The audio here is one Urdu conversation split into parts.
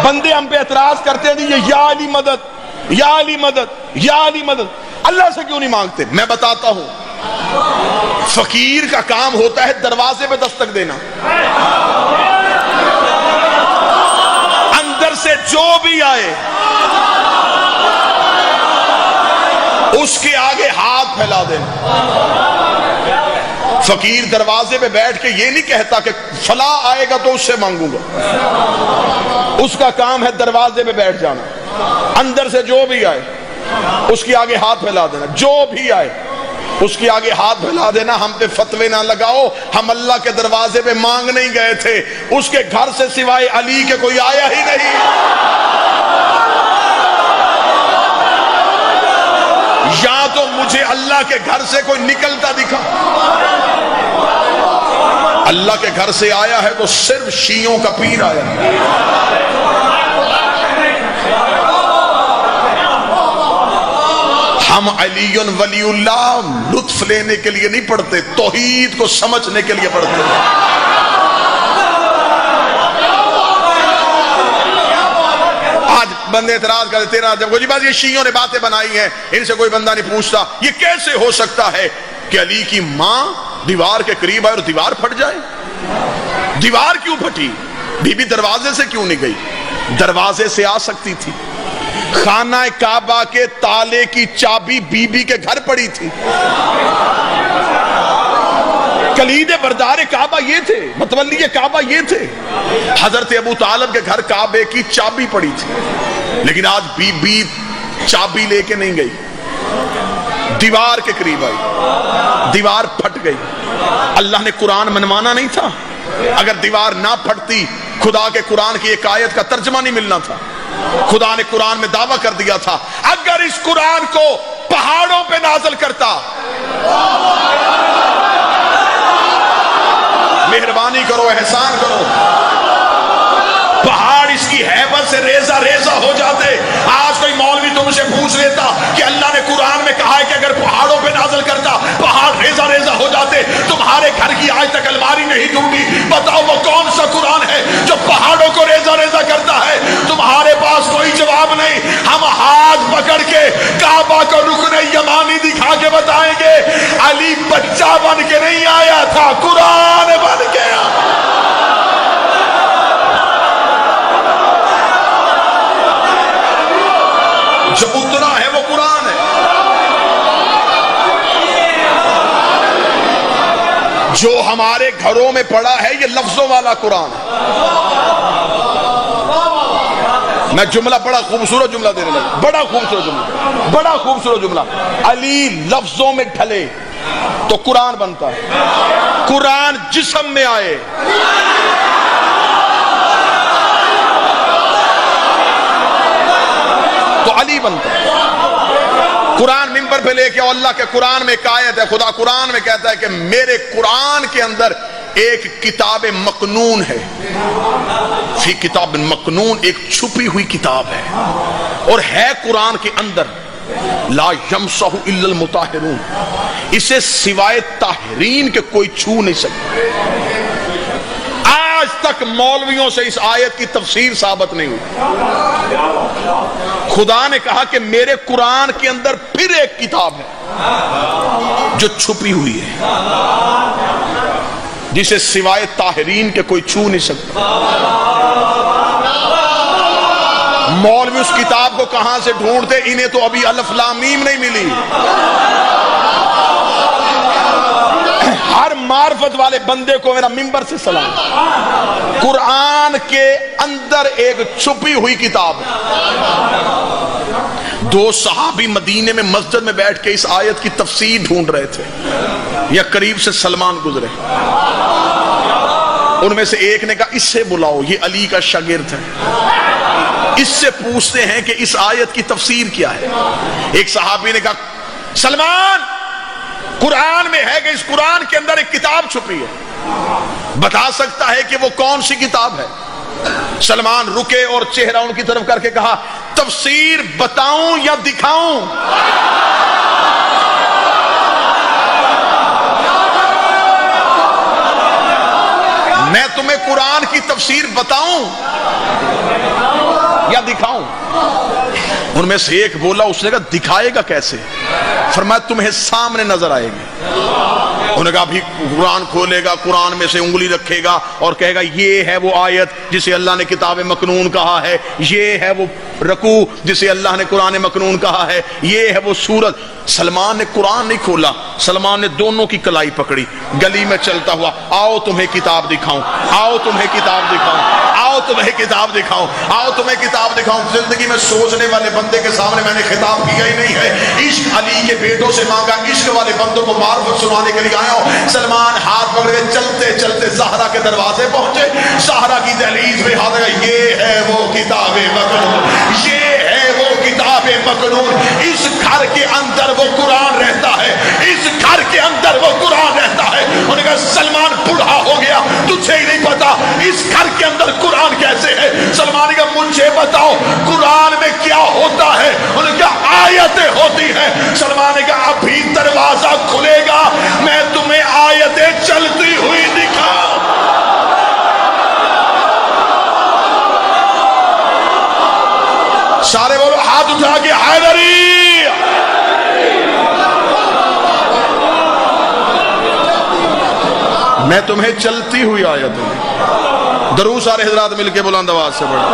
بندے ہم پہ اعتراض کرتے ہیں یہ یا علی مدد، یا علی مدد، یا علی مدد، اللہ سے کیوں نہیں مانگتے؟ میں بتاتا ہوں، فقیر کا کام ہوتا ہے دروازے پہ دستک دینا، اندر سے جو بھی آئے اس کے آگے ہاتھ پھیلا دینا۔ فقیر دروازے پہ بیٹھ کے یہ نہیں کہتا کہ فلاں آئے گا تو اس سے مانگوں گا، اس کا کام ہے دروازے پہ بیٹھ جانا، اندر سے جو بھی آئے اس کے آگے ہاتھ پھیلا دینا، جو بھی آئے اس کے آگے ہاتھ پھیلا دینا۔ ہم پہ فتوے نہ لگاؤ، ہم اللہ کے دروازے پہ مانگ نہیں گئے تھے، اس کے گھر سے سوائے علی کے کوئی آیا ہی نہیں۔ یا تو مجھے اللہ کے گھر سے کوئی نکلتا دکھا، اللہ کے گھر سے آیا ہے تو صرف شیعوں کا پیر آیا ہے۔ ہم علی ولی اللہ لطف لینے کے لیے نہیں پڑھتے، توحید کو سمجھنے کے لیے پڑھتے ہیں۔ آج بندے اعتراض کرتے تیرا جب جی بات یہ شیعوں نے باتیں بنائی ہیں، ان سے کوئی بندہ نہیں پوچھتا یہ کیسے ہو سکتا ہے کہ علی کی ماں دیوار کے قریب آئے اور دیوار پھٹ جائے؟ دیوار کیوں پھٹی؟ بی بی دروازے سے کیوں نہیں گئی؟ دروازے سے آ سکتی تھی۔ خانہ کعبہ کے تالے کی چابی بی بی کے گھر پڑی تھی، کلید بردار کعبہ یہ تھے، متولی کعبہ یہ تھے۔ حضرت ابو طالب کے گھر کعبے کی چابی پڑی تھی، لیکن آج بی بی چابی لے کے نہیں گئی، دیوار کے قریب آئی، دیوار پھٹ گئی۔ اللہ نے قرآن منوانا نہیں تھا؟ اگر دیوار نہ پھٹتی خدا کے قرآن کی ایک آیت کا ترجمہ نہیں ملنا تھا۔ خدا نے قرآن میں دعویٰ کر دیا تھا اگر اس قرآن کو پہاڑوں پہ نازل کرتا، مہربانی کرو، احسان کرو، پہاڑ اس کی ہیبت سے ریزہ ریزہ ہو جاتے۔ آج کوئی مولوی تم سے پوچھ لیتا کہ اللہ نے قرآن میں کہا ہے کہ اگر پہاڑوں پہ نازل کرتا پہاڑ ریزہ ریزہ ہو جاتے، تمہارے گھر کی آج تک الماری نہیں ٹوٹی، بتاؤ وہ کون سا قرآن ہے جو پہاڑوں کو ریزہ ریزہ کرتا ہے؟ تمہارے پاس کوئی جواب نہیں۔ ہم ہاتھ پکڑ کے کعبہ کو رکن یمانی دکھا کے بتائیں گے علی بچہ بن کے نہیں آیا تھا، قرآن بن کے آیا۔ جو اتنا ہے وہ قرآن ہے، جو ہمارے گھروں میں پڑا ہے یہ لفظوں والا قرآن ہے۔ میں جملہ بڑا خوبصورت جملہ دینے لگا، بڑا خوبصورت جملہ، بڑا خوبصورت جملہ۔ علی لفظوں میں ڈھلے تو قرآن بنتا ہے، قرآن جسم میں آئے تو علی بنتا ہے۔ قرآن ممبر پہ لے کے آؤ، اللہ کے قرآن میں ایک آیت ہے، خدا قرآن میں کہتا ہے کہ میرے قرآن کے اندر ایک کتاب مکنون ہے، فی کتاب مکنون، ایک چھپی ہوئی کتاب ہے، اور ہے قرآن کے اندر لا یمسہ الا المطہرون، اسے سوائے طاہرین کے کوئی چھو نہیں سکتا۔ آج تک مولویوں سے اس آیت کی تفسیر ثابت نہیں ہوئی۔ خدا نے کہا کہ میرے قرآن کے اندر پھر ایک کتاب ہے جو چھپی ہوئی ہے، جسے سوائے طاہرین کے کوئی چھو نہیں سکتا۔ مولوی اس کتاب کو کہاں سے ڈھونڈتے؟ انہیں تو ابھی الف لام میم نہیں ملی۔ ہر معرفت والے بندے کو میرا ممبر سے سلام۔ قرآن کے اندر ایک چھپی ہوئی کتاب ہے۔ دو صحابی مدینے میں مسجد میں بیٹھ کے اس آیت کی تفسیر ڈھونڈ رہے تھے، یا قریب سے سلمان گزرے، ان میں سے ایک نے کہا اس سے بلاؤ، یہ علی کا شاگرد ہے، اس سے پوچھتے ہیں کہ اس آیت کی تفسیر کیا ہے۔ ایک صحابی نے کہا سلمان، قرآن میں ہے کہ اس قرآن کے اندر ایک کتاب چھپی ہے، بتا سکتا ہے کہ وہ کون سی کتاب ہے؟ سلمان رکے اور چہرہ ان کی طرف کر کے کہا تفسیر بتاؤں یا دکھاؤں؟ میں تمہیں قرآن کی تفسیر بتاؤں؟ دکھاؤں؟ ان میں سے ایک بولا، اس نے کہا دکھائے گا کیسے؟ فرمایا تمہیں سامنے نظر آئے گی۔ انہوں نے کہا بھی قرآن کھولے گا، قرآن میں سے انگلی رکھے گا اور کہے گا یہ ہے وہ آیت جسے اللہ نے کتاب مکنون کہا ہے، یہ ہے وہ رکوع جسے اللہ نے قرآن مکنون کہا ہے، یہ ہے وہ سورت۔ سلمان نے قرآن نہیں کھولا، سلمان نے دونوں کی کلائی پکڑی، گلی میں چلتا ہوا، آؤ تمہیں کتاب دکھاؤں، آؤ تمہیں کتاب دکھاؤں، آؤ تمہیں کتاب دکھاؤں، آؤ تمہیں کتاب دکھاؤں۔ زندگی میں سوچنے والے بندے کے سامنے میں نے خطاب کیا ہی نہیں ہے، عشق علی کے بیٹوں سے مانگا، عشق والے بندوں کو معرفت سنانے کے لیے آیا ہوں۔ سلمان ہاتھ پکڑ کے چلتے چلتے زہرا کے دروازے پہنچے، زہرا کی دہلیز پہ ہاتھ لگا، یہ ہے وہ کتاب مکنون، یہ ہے وہ کتاب مکنون۔ اس گھر کے اندر وہ قرآن رہتا ہے، اس گھر کے اندر وہ قرآن رہتا ہے۔ انہوں نے کہا سلمان بوڑھا ہو گیا، تجھے ہی نہیں پتا اس گھر کے اندر قرآن کیسے ہے؟ سلمان نے کہا مجھے بتاؤ قرآن میں کیا ہوتا ہے؟ انہوں نے کہا آیتیں ہوتی ہیں۔ سلمان نے کہا ابھی دروازہ کھلے گا، میں تمہیں آیتیں چلتی ہوئی دکھاؤں۔ سارے بولو ہاتھ اٹھا کے حیدری۔ میں تمہیں چلتی ہوئی آیتیں۔ درود سارے حضرات مل کے بلند آواز سے پڑھیں۔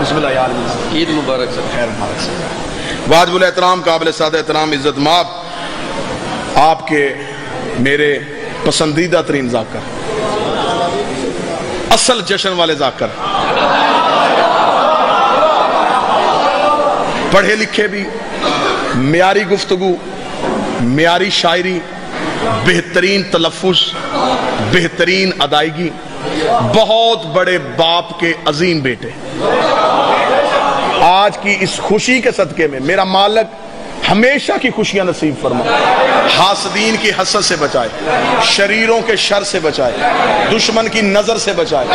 بسم اللہ یا علی، عید مبارک سر، خیر مبارک سے۔ واجب الاحترام، قابل سادہ احترام، عزت مآب، آپ کے میرے پسندیدہ ترین ذاکر، اصل جشن والے ذاکر، پڑھے لکھے بھی، معیاری گفتگو، معیاری شاعری، بہترین تلفظ، بہترین ادائیگی، بہت بڑے باپ کے عظیم بیٹے، آج کی اس خوشی کے صدقے میں میرا مالک ہمیشہ کی خوشیاں نصیب فرمائے، حاسدین کی حسد سے بچائے، شریروں کے شر سے بچائے، دشمن کی نظر سے بچائے،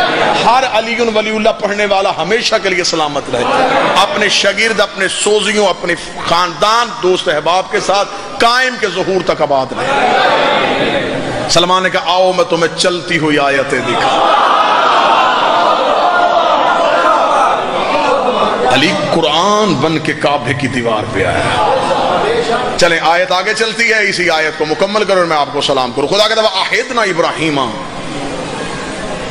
ہر علی ولی اللہ پڑھنے والا ہمیشہ کے لیے سلامت رہے، اپنے شاگرد، اپنے سوزیوں، اپنے خاندان، دوست احباب کے ساتھ قائم کے ظہور تک آباد رہے۔ سلمان نے کہا آؤ میں تمہیں چلتی ہوئی آیتیں دکھاؤں۔ علی قرآن بن کے کعبے کی دیوار پہ آیا۔ چلیں آیت آگے چلتی ہے، اسی آیت کو مکمل کرو اور میں آپ کو سلام کروں۔ خدا کہتا ہے احدنا ابراہیم و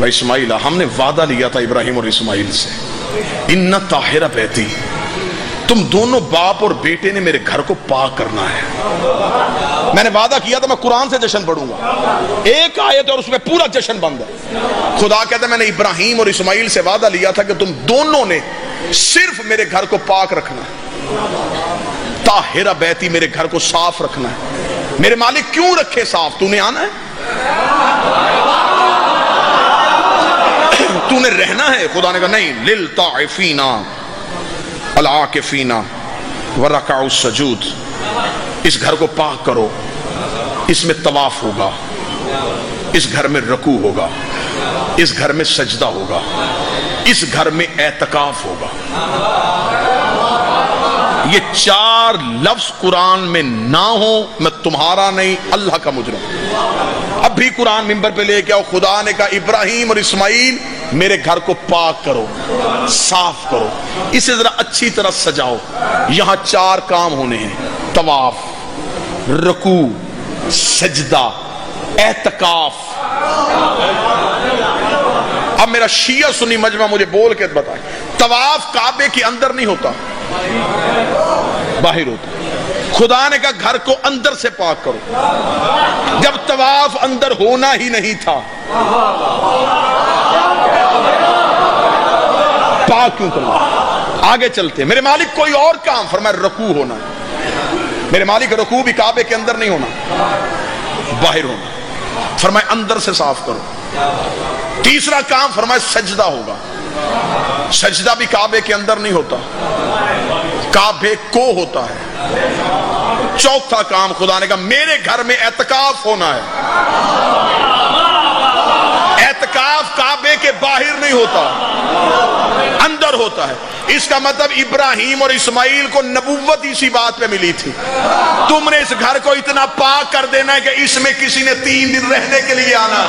اسماعیل، ہم نے وعدہ لیا تھا ابراہیم اور اسماعیل سے، ان طاہر بیتی، تم دونوں باپ اور بیٹے نے میرے گھر کو پاک کرنا ہے۔ میں نے وعدہ کیا تھا میں قرآن سے جشن پڑھوں گا، ایک آیت اور اس میں پورا جشن بند ہے۔ خدا کہتا ہے میں نے ابراہیم اور اسماعیل سے وعدہ لیا تھا کہ تم دونوں نے صرف میرے گھر کو پاک رکھنا ہے، طاہرہ بیتی، میرے گھر کو صاف رکھنا ہے۔ میرے مالک کیوں رکھے صاف؟ تو نے آنا ہے، تو نے رہنا ہے۔ خدا نے کہا نہیں، للطائفین العاکفین ورکع السجود، اس گھر کو پاک کرو، اس میں طواف ہوگا، اس گھر میں رکوع ہوگا، اس گھر میں سجدہ ہوگا، اس گھر میں اعتکاف ہوگا۔ یہ چار لفظ قرآن میں نہ ہو، میں تمہارا نہیں اللہ کا مجرم۔ اب بھی قرآن منبر پہ لے کے آؤ، خدا نے کہا ابراہیم اور اسماعیل میرے گھر کو پاک کرو، صاف کرو، اسے ذرا اچھی طرح سجاؤ۔ یہاں چار کام ہونے ہیں، طواف، رکوع، سجدہ، اعتکاف۔ اب میرا شیعہ سنی مجمع مجھے بول کے بتائے، طواف کعبے کے اندر نہیں ہوتا، باہر ہوتا۔ خدا نے کہا گھر کو اندر سے پاک کرو، جب طواف اندر ہونا ہی نہیں تھا پاک کیوں کرنا؟ آگے چلتے میرے مالک کوئی اور کام، فرمایا رکوع ہونا ہے۔ میرے مالک رکوع بھی کعبے کے اندر نہیں ہونا، باہر ہونا۔ فرمایا اندر سے صاف کرو۔ تیسرا کام فرمایا سجدہ ہوگا، سجدہ بھی کعبے کے اندر نہیں ہوتا، کعبے کو ہوتا ہے۔ چوتھا کام خدا نے کہا میرے گھر میں اعتکاف ہونا ہے، اعتکاف کعبے کے باہر نہیں ہوتا، اندر ہوتا ہے۔ اس کا مطلب ابراہیم اور اسماعیل کو نبوت اسی بات پہ ملی تھی، تم نے اس گھر کو اتنا پاک کر دینا ہے کہ اس میں کسی نے 3 دن رہنے کے لیے آنا۔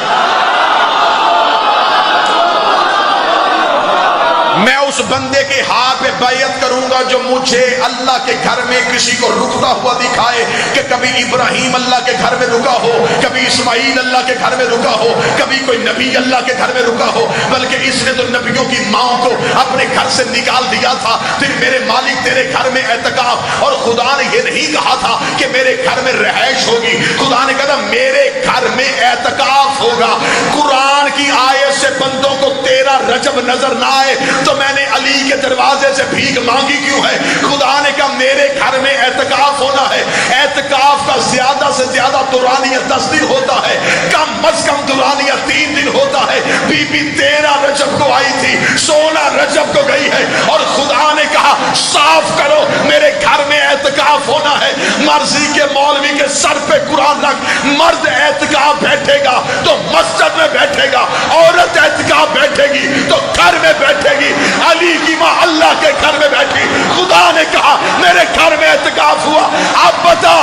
اس بندے کے ہاتھ پہ بیعت کروں گا جو مجھے اللہ کے گھر میں کسی کو رکتا ہوا دکھائے کہ کبھی ابراہیم اللہ کے گھر میں رکا ہو، کبھی اسماعیل اللہ کے گھر میں رکا ہو، کبھی کوئی نبی اللہ کے گھر میں رکا ہو، بلکہ اس نے تو نبیوں کی ماں کو اپنے گھر سے نکال دیا تھا۔ پھر میرے مالک تیرے گھر میں اعتکاف، اور خدا نے یہ نہیں کہا تھا کہ میرے گھر میں رہائش ہوگی، خدا نے کہا میرے گھر میں اعتکاف ہوگا۔ قرآن کی آیت سے بندوں کو تیرا رجب نظر نہ آئے تو میں نے علی کے دروازے سے بھیک مانگی کیوں ہے؟ خدا نے کہا میرے گھر میں اعتکاف ہونا ہے۔ اعتکاف کا زیادہ سے زیادہ دورانیہ 10 دن ہوتا ہے، کم از کم دورانیہ 3 دن ہوتا ہے۔ بی بی 13 رجب کو آئی تھی، 16 رجب کو گئی ہے، اور خدا نے کہا صاف کرو میرے گھر میں اعتکاف ہونا ہے۔ مرضی کے مولوی کے سر پہ قرآن رکھ، مرد اعتکاف بیٹھے گا تو مسجد میں بیٹھے گا، عورت اعتکاف بیٹھے گی تو گھر میں بیٹھے گی۔ علی کی ماں اللہ کے گھر میں بیٹھی، خدا نے کہا میرے گھر میں اعتکاف ہوا۔ اب بتا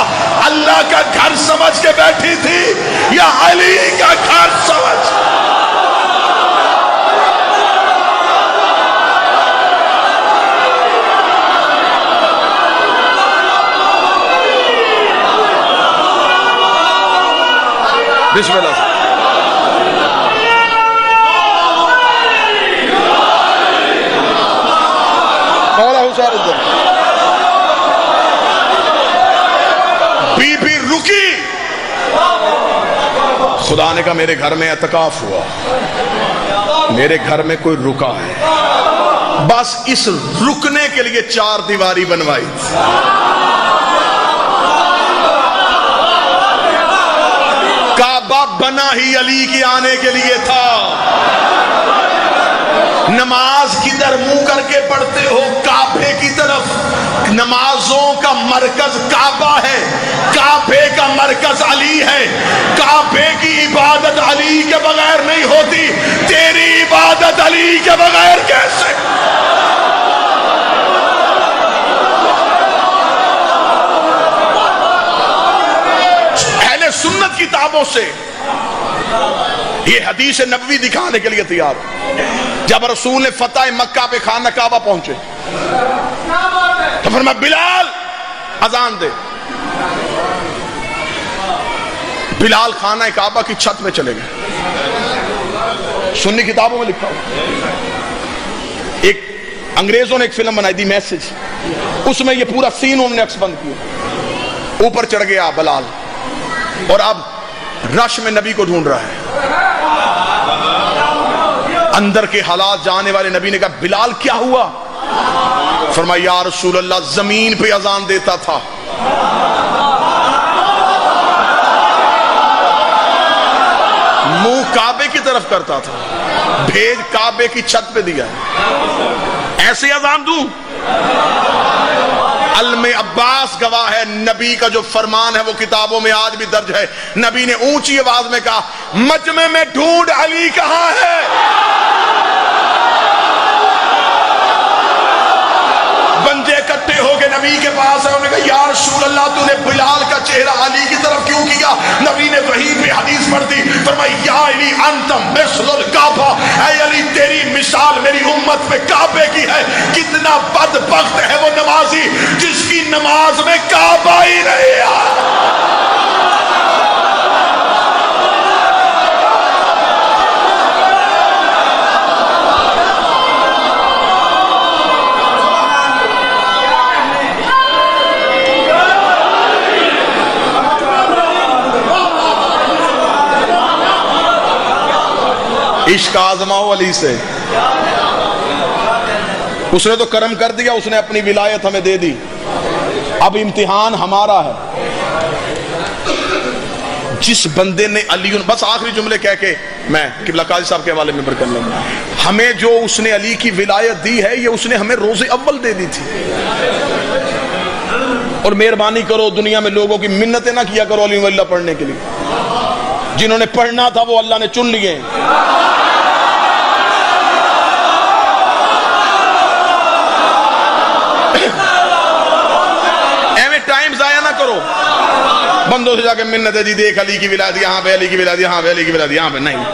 اللہ کا گھر سمجھ کے بیٹھی تھی یا علی کا گھر سمجھ؟ بسم اللہ۔ مولا حسین الدین بی بی رکی، خدا نے کہا میرے گھر میں اعتکاف ہوا، میرے گھر میں کوئی رکا ہے، بس اس رکنے کے لیے 4 دیواری بنوائی۔ کعبہ بنا ہی علی کے آنے کے لیے تھا۔ نماز کدھر منہ کر کے پڑھتے ہو؟ کعبے کی طرف۔ نمازوں کا مرکز کعبہ ہے، کعبے کا مرکز علی ہے۔ کعبے کی عبادت علی کے بغیر نہیں ہوتی، تیری عبادت علی کے بغیر کیسے؟ اہل سنت کتابوں سے یہ حدیث نبوی دکھانے کے لیے تیار ہو۔ جب رسول نے فتح مکہ پہ خانہ کعبہ پہنچے تو فرمایا بلال اذان دے۔ بلال خانہ کعبہ کی چھت پہ چلے گئے۔ سنی کتابوں میں لکھا ہوا، ایک انگریزوں نے ایک فلم بنائی دی میسج، اس میں یہ پورا سین انہوں نے عکس بند کیا۔ اوپر چڑھ گیا بلال اور اب رش میں نبی کو ڈھونڈ رہا ہے۔ اندر کے حالات جانے والے نبی نے کہا بلال کیا ہوا؟ فرمایا یا رسول اللہ زمین پہ اذان دیتا تھا، منہ کعبے کی طرف کرتا تھا، بھیج کعبے کی چھت پہ دیا ہے، ایسے اذان دوں؟ علم عباس گواہ ہے، نبی کا جو فرمان ہے وہ کتابوں میں آج بھی درج ہے۔ نبی نے اونچی آواز میں کہا مجمع میں ڈھونڈ علی کہاں ہے؟ بندے اکٹھے ہو کے نبی کے پاس ہے، انہوں نے کہا یا رسول اللہ تو نے بلال کا چہرہ علی کی طرف کیوں کیا؟ نبی نے وہی پہ حدیث پڑھ دی، فرمایا یا علی انت مثل الکعبہ، اے علی تیری مثال میری امت میں کعبے کی ہے۔ کتنا بدبخت ہے وہ نمازی جس کی نماز میں کعبہ ہی نہیں ہے۔ عشق آزماؤ علی سے، اس نے تو کرم کر دیا، اس نے اپنی ولایت ہمیں دے دی، اب امتحان ہمارا ہے۔ جس بندے نے علی، بس آخری جملے کہہ کے میں قبلہ قاضی صاحب کے حوالے میں بر کر لوں گا، ہمیں جو اس نے علی کی ولایت دی ہے یہ اس نے ہمیں روز اول دے دی تھی۔ اور مہربانی کرو دنیا میں لوگوں کی منتیں نہ کیا کرو علی اللہ پڑھنے کے لیے، جنہوں نے پڑھنا تھا وہ اللہ نے چن لیے۔ ایویں ٹائم ضائع نہ کرو بندوں سے جا کے منتیں دی، دیکھ علی کی ولایت یہاں پہ، علی کی ولایت یہاں پہ، علی کی ولایت یہاں پہ، نہیں۔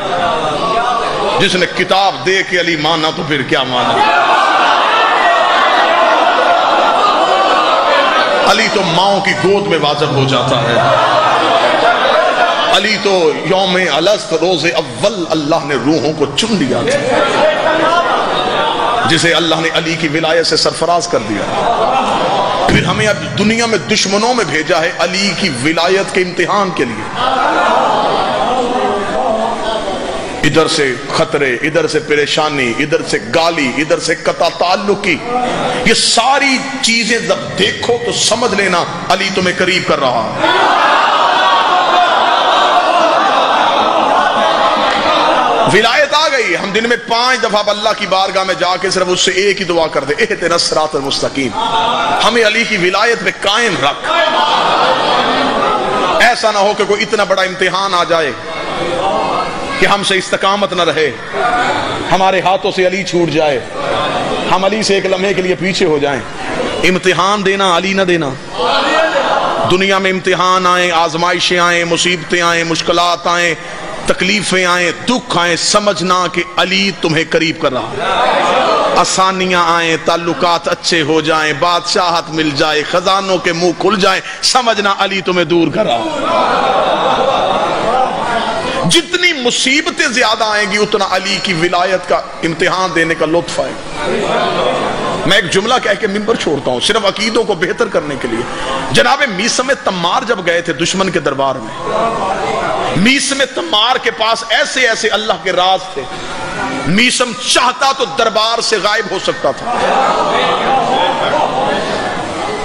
جس نے کتاب دے کے علی مانا تو پھر کیا مانا۔ علی تو ماؤں کی گود میں واجب ہو جاتا ہے. علی تو یوم الست روز اول اللہ نے روحوں کو چن لیا تھا، جسے اللہ نے علی کی ولایت سے سرفراز کر دیا. پھر ہمیں اب دنیا میں دشمنوں میں بھیجا ہے علی کی ولایت کے امتحان کے لیے. ادھر سے خطرے، ادھر سے پریشانی، ادھر سے گالی، ادھر سے قطع تعلقی. یہ ساری چیزیں جب دیکھو تو سمجھ لینا علی تمہیں قریب کر رہا ہے. ولایت آ گئی. ہم دن میں 5 دفعہ اللہ کی بارگاہ میں جا کے صرف اس سے ایک ہی دعا کر دے، اہدنا الصراط المستقیم. ہمیں علی کی ولایت میں قائم رکھ. ایسا نہ ہو کہ کوئی اتنا بڑا امتحان آ جائے کہ ہم سے استقامت نہ رہے، ہمارے ہاتھوں سے علی چھوٹ جائے، ہم علی سے ایک لمحے کے لیے پیچھے ہو جائیں. امتحان دینا علی نہ دینا. دنیا میں امتحان آئیں، آزمائشیں آئیں، مصیبتیں آئیں، مشکلات آئیں، تکلیفیں آئیں، دکھ آئیں، سمجھنا کہ علی تمہیں قریب کر رہا ہے. آسانیاں آئیں، تعلقات اچھے ہو جائیں، بادشاہت مل جائے، خزانوں کے منہ کھل جائیں، سمجھنا علی تمہیں دور کر رہا ہے. جتنی مصیبتیں زیادہ آئیں گی اتنا علی کی ولایت کا امتحان دینے کا لطف آئے گا. میں ایک جملہ کہہ کے منبر چھوڑتا ہوں صرف عقیدوں کو بہتر کرنے کے لیے. جناب میثم تمار جب گئے تھے دشمن کے دربار میں، میثم تمار کے پاس ایسے ایسے اللہ کے راز تھے. میثم چاہتا تو دربار سے غائب ہو سکتا تھا،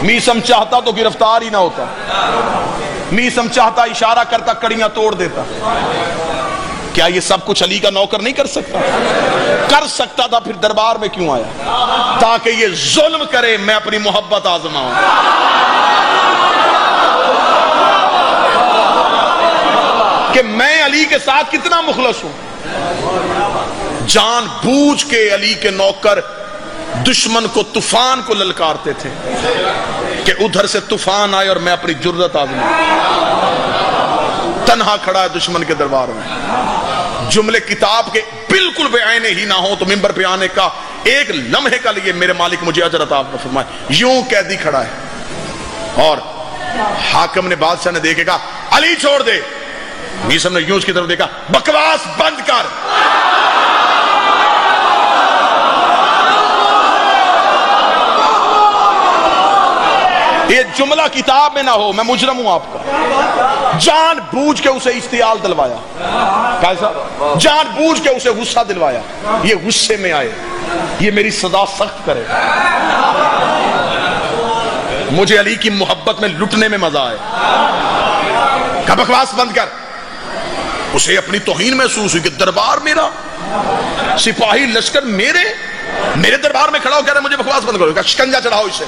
میثم چاہتا تو گرفتار ہی نہ ہوتا، میثم چاہتا اشارہ کرتا کڑیاں توڑ دیتا. کیا یہ سب کچھ علی کا نوکر نہیں کر سکتا؟ کر سکتا تھا. پھر دربار میں کیوں آیا؟ تاکہ یہ ظلم کرے، میں اپنی محبت آزماؤں. کہ میں علی کے ساتھ کتنا مخلص ہوں. جان بوجھ کے علی کے نوکر دشمن کو، طوفان کو للکارتے تھے کہ ادھر سے طوفان آئے اور میں اپنی جرت آزماؤں. تنہا کھڑا ہے دشمن کے دربار میں. جملے کتاب کے بالکل بے عینے ہی نہ ہو تو منبر پہ آنے کا ایک لمحے کا لیے میرے مالک مجھے اجر عطا فرمائے. یوں قیدی کھڑا ہے اور حاکم نے، بادشاہ نے دیکھے کہا علی چھوڑ دے. میثم نے یوں اس کی طرف دیکھا، بکواس بند کر. یہ جملہ کتاب میں نہ ہو، میں مجرم ہوں آپ کا. جان بوجھ کے اسے اشتعال دلوایا. کیسا؟ جان بوجھ کے اسے غصہ دلوایا. یہ غصے میں آئے، یہ میری سزا سخت کرے. مجھے علی کی محبت میں لٹنے میں مزہ آئے. کہا بکواس بند کر. اسے اپنی توہین محسوس ہوئی کہ دربار میرا، سپاہی لشکر میرے دربار میں کھڑا ہو کہہ رہا ہے مجھے بکواس بند کرو. کہا شکنجا چڑھاؤ اسے.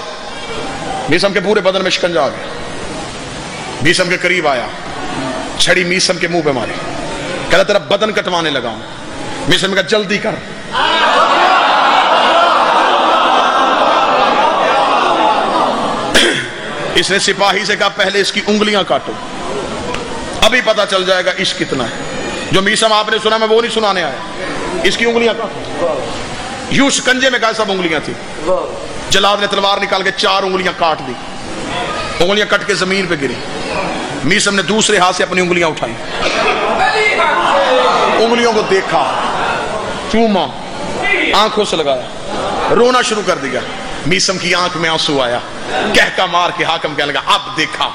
میثم کے پورے بدن میں شکنجا آ گیا. میثم کے قریب آیا، چھڑی میثم کے منہ پہ ماری. کہتا تیرا بدن کٹوانے لگا ہوں. میثم نے کہا جلدی کر. اس نے سپاہی سے کہا پہلے اس کی انگلیاں کاٹو، ابھی پتا چل جائے گا عشق کتنا ہے. جو میثم آپ نے سنا میں وہ نہیں سنانے آیا. اس کی انگلیاں کاٹو. یوں شکنجے میں کہا سب انگلیاں تھی. جلاد نے تلوار نکال کے 4 انگلیاں کاٹ دی. انگلیاں کٹ کے زمین پہ گری. میثم نے دوسرے ہاتھ سے اپنی انگلیاں اٹھائی، انگلیوں کو دیکھا، چوما، آنکھوں سے لگایا، رونا شروع کر دیا. میثم کی آنکھ میں آنسو آیا. کہکا مار کے حاکم کہنے لگا اب دیکھا،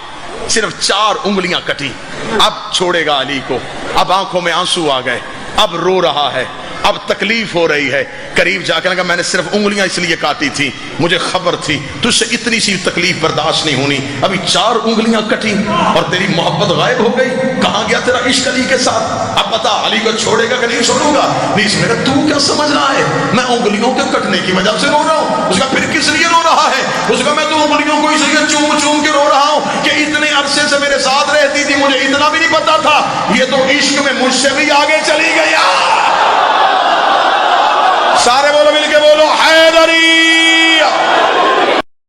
صرف 4 انگلیاں کٹی، اب چھوڑے گا علی کو. اب آنکھوں میں آنسو آ گئے، اب رو رہا ہے، اب تکلیف ہو رہی ہے. قریب جا کے لگا میں نے صرف انگلیاں اس لیے کاٹی تھی، مجھے خبر تھی تجھ سے اتنی سی تکلیف برداشت نہیں ہونی. ابھی 4 انگلیاں کٹی اور تیری محبت غائب ہو گئی. کہاں گیا تیرا عشق علی کے ساتھ؟ اب بتا علی کو چھوڑے گا کہ نہیں چھوڑوں گا؟ نہیں اس میں تو کیا سمجھ رہا ہے میں انگلیوں کے کٹنے کی وجہ سے رو رہا ہوں. اس کا پھر کس لیے رو رہا ہے؟ اس کا میں تو انگلیوں کو اس لیے چوم چوم کے رو رہا ہوں کہ اتنے عرصے سے میرے ساتھ رہتی تھی، مجھے اتنا بھی نہیں پتا تھا یہ تو عشق میں مجھ سے بھی آگے چلی گئی.